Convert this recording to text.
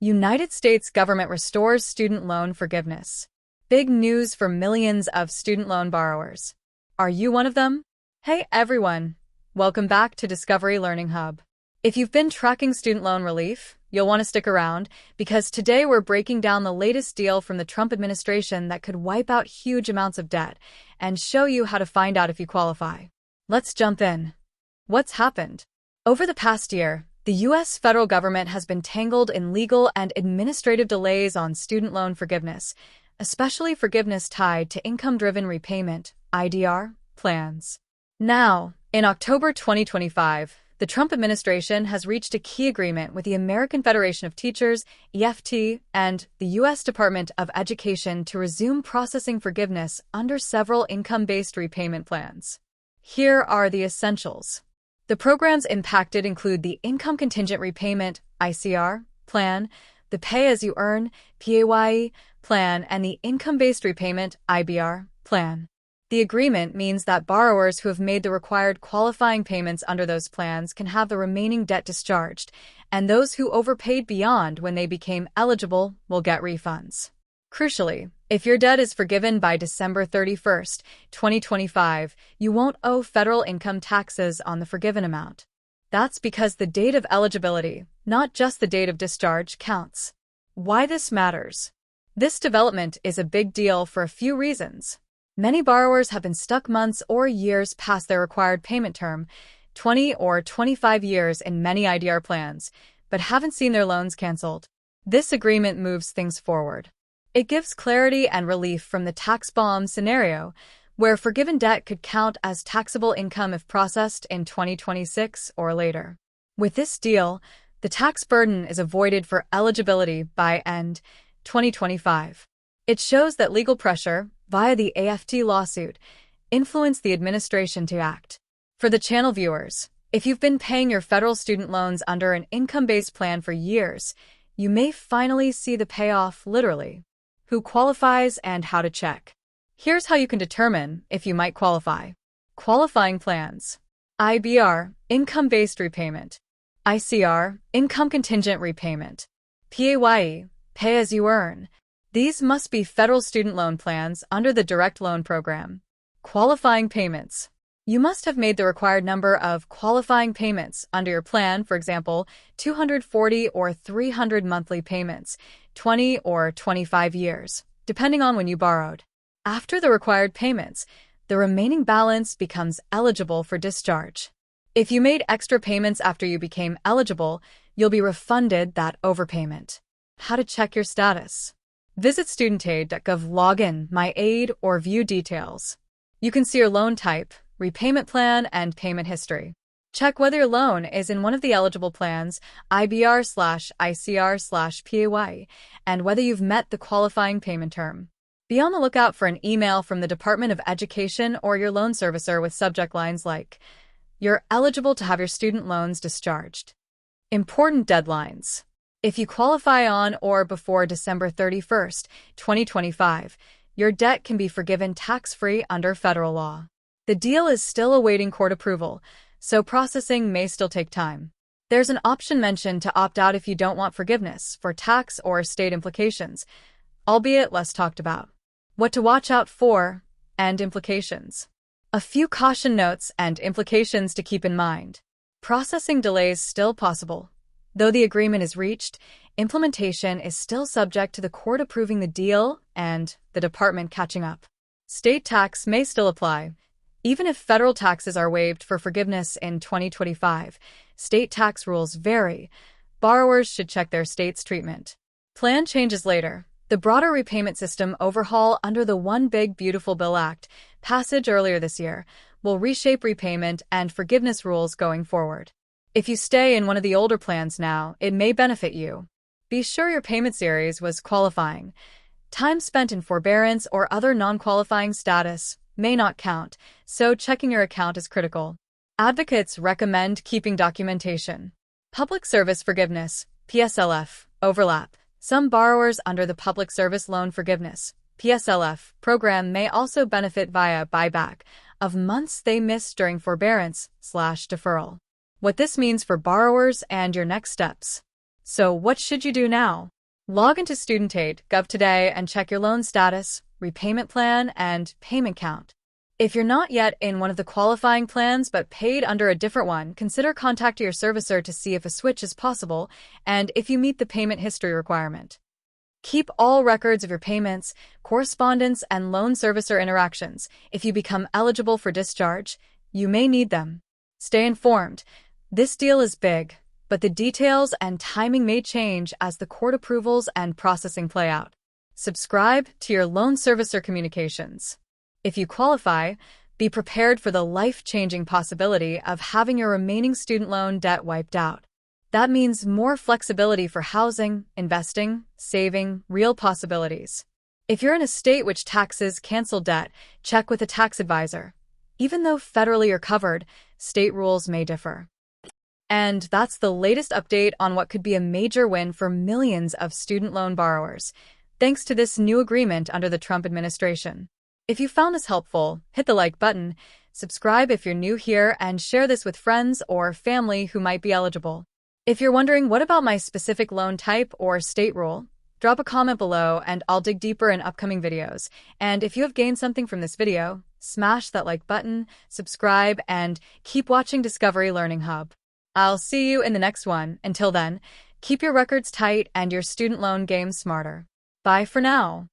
United States government restores student loan forgiveness. Big news for millions of student loan borrowers. Are you one of them? Hey everyone! Welcome back to Discovery Learning Hub. If you've been tracking student loan relief, you'll want to stick around because today we're breaking down the latest deal from the Trump administration that could wipe out huge amounts of debt and show you how to find out if you qualify. Let's jump in. What's happened? Over the past year, the U.S. federal government has been tangled in legal and administrative delays on student loan forgiveness, especially forgiveness tied to income-driven repayment, IDR, plans. Now, in October 2025, the Trump administration has reached a key agreement with the American Federation of Teachers, EFT, and the U.S. Department of Education to resume processing forgiveness under several income-based repayment plans. Here are the essentials. The programs impacted include the Income Contingent Repayment, ICR, plan, the Pay-As-You-Earn, PAYE, plan, and the Income-Based Repayment, IBR, plan. The agreement means that borrowers who have made the required qualifying payments under those plans can have the remaining debt discharged, and those who overpaid beyond when they became eligible will get refunds. Crucially, if your debt is forgiven by December 31st, 2025, you won't owe federal income taxes on the forgiven amount. That's because the date of eligibility, not just the date of discharge, counts. Why this matters? This development is a big deal for a few reasons. Many borrowers have been stuck months or years past their required payment term, 20 or 25 years in many IDR plans, but haven't seen their loans canceled. This agreement moves things forward. It gives clarity and relief from the tax bomb scenario, where forgiven debt could count as taxable income if processed in 2026 or later. With this deal, the tax burden is avoided for eligibility by end 2025. It shows that legal pressure, via the AFT lawsuit, influenced the administration to act. For the channel viewers, if you've been paying your federal student loans under an income-based plan for years, you may finally see the payoff literally. Who qualifies and how to check. Here's how you can determine if you might qualify. Qualifying plans. IBR, Income-Based Repayment. ICR, Income Contingent Repayment. PAYE, Pay-As-You-Earn. These must be federal student loan plans under the Direct Loan Program. Qualifying payments. You must have made the required number of qualifying payments under your plan, for example, 240 or 300 monthly payments, 20 or 25 years, depending on when you borrowed. After the required payments, the remaining balance becomes eligible for discharge. If you made extra payments after you became eligible, you'll be refunded that overpayment. How to check your status. Visit studentaid.gov, log in, My Aid, or view details. You can see your loan type, repayment plan, and payment history. Check whether your loan is in one of the eligible plans, IBR/ICR/PAYE, and whether you've met the qualifying payment term. Be on the lookout for an email from the Department of Education or your loan servicer with subject lines like, "You're eligible to have your student loans discharged." Important deadlines. If you qualify on or before December 31st, 2025, your debt can be forgiven tax-free under federal law. The deal is still awaiting court approval, so processing may still take time. There's an option mentioned to opt out if you don't want forgiveness for tax or state implications, albeit less talked about. What to watch out for, and implications. A few caution notes and implications to keep in mind. Processing delays still possible. Though the agreement is reached, implementation is still subject to the court approving the deal and the department catching up. State tax may still apply. Even if federal taxes are waived for forgiveness in 2025, state tax rules vary. Borrowers should check their state's treatment. Plan changes later. The broader repayment system overhaul under the One Big Beautiful Bill Act, passage earlier this year, will reshape repayment and forgiveness rules going forward. If you stay in one of the older plans now, it may benefit you. Be sure your payment series was qualifying. Time spent in forbearance or other non-qualifying status may not count, so checking your account is critical. Advocates recommend keeping documentation. Public Service Forgiveness, PSLF, overlap. Some borrowers under the Public Service Loan Forgiveness, PSLF, program may also benefit via buyback of months they missed during forbearance/deferral. What this means for borrowers and your next steps. So what should you do now? Log into Student.gov today and check your loan status, repayment plan, and payment count. If you're not yet in one of the qualifying plans but paid under a different one, consider contacting your servicer to see if a switch is possible and if you meet the payment history requirement. Keep all records of your payments, correspondence, and loan servicer interactions. If you become eligible for discharge, you may need them. Stay informed. This deal is big, but the details and timing may change as the court approvals and processing play out. Subscribe to your loan servicer communications. If you qualify, be prepared for the life-changing possibility of having your remaining student loan debt wiped out. That means more flexibility for housing, investing, saving, real possibilities. If you're in a state which taxes canceled debt, check with a tax advisor. Even though federally you're covered, state rules may differ. And that's the latest update on what could be a major win for millions of student loan borrowers, thanks to this new agreement under the Trump administration. If you found this helpful, hit the like button, subscribe if you're new here, and share this with friends or family who might be eligible. If you're wondering what about my specific loan type or state rule, drop a comment below and I'll dig deeper in upcoming videos. And if you have gained something from this video, smash that like button, subscribe, and keep watching Discovery Learning Hub. I'll see you in the next one. Until then, keep your records tight and your student loan game smarter. Bye for now.